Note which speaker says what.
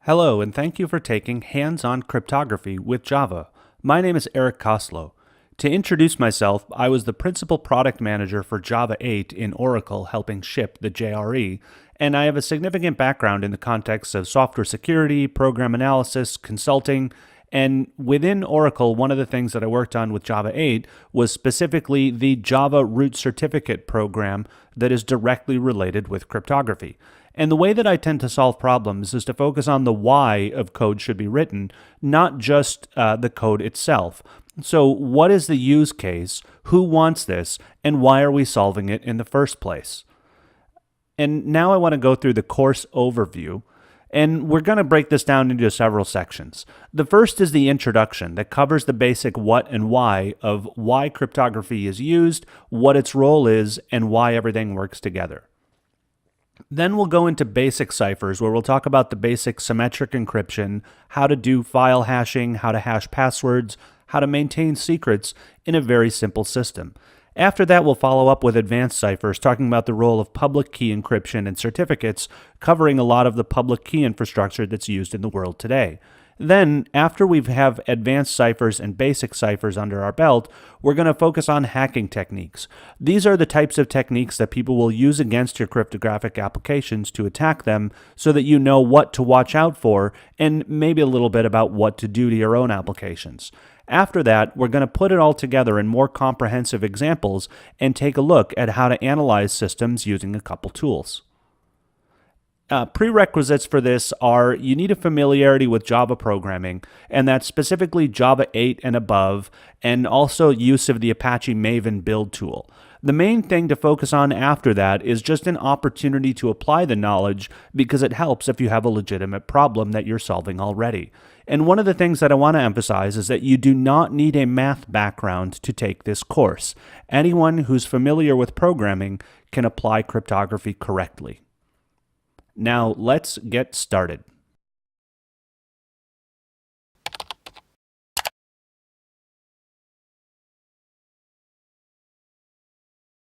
Speaker 1: Hello, and thank you for taking Hands-on Cryptography with Java. My name is Eric Koslow. To introduce myself, I was the Principal Product Manager for Java 8 in Oracle, helping ship the JRE, and I have a significant background in the context of software security, program analysis, consulting, and within Oracle, one of the things that I worked on with Java 8 was specifically the Java Root Certificate program that is directly related with cryptography. And the way that I tend to solve problems is to focus on the why of code should be written, not just the code itself. So what is the use case, who wants this, and why are we solving it in the first place? And now I want to go through the course overview, and we're going to break this down into several sections. The first is the introduction that covers the basic what and why of why cryptography is used, what its role is, and why everything works together. Then we'll go into basic ciphers, where we'll talk about the basic symmetric encryption, how to do file hashing, how to hash passwords, how to maintain secrets in a very simple system. After that, we'll follow up with advanced ciphers, talking about the role of public key encryption and certificates, covering a lot of the public key infrastructure that's used in the world today. Then, after we have advanced ciphers and basic ciphers under our belt, we're going to focus on hacking techniques. These are the types of techniques that people will use against your cryptographic applications to attack them so that you know what to watch out for and maybe a little bit about what to do to your own applications. After that, we're going to put it all together in more comprehensive examples and take a look at how to analyze systems using a couple tools. Prerequisites for this are you need a familiarity with Java programming, and that's specifically Java 8 and above, and also use of the Apache Maven build tool. The main thing to focus on after that is just an opportunity to apply the knowledge because it helps if you have a legitimate problem that you're solving already. And one of the things that I want to emphasize is that you do not need a math background to take this course. Anyone who's familiar with programming can apply cryptography correctly. Now, let's get started.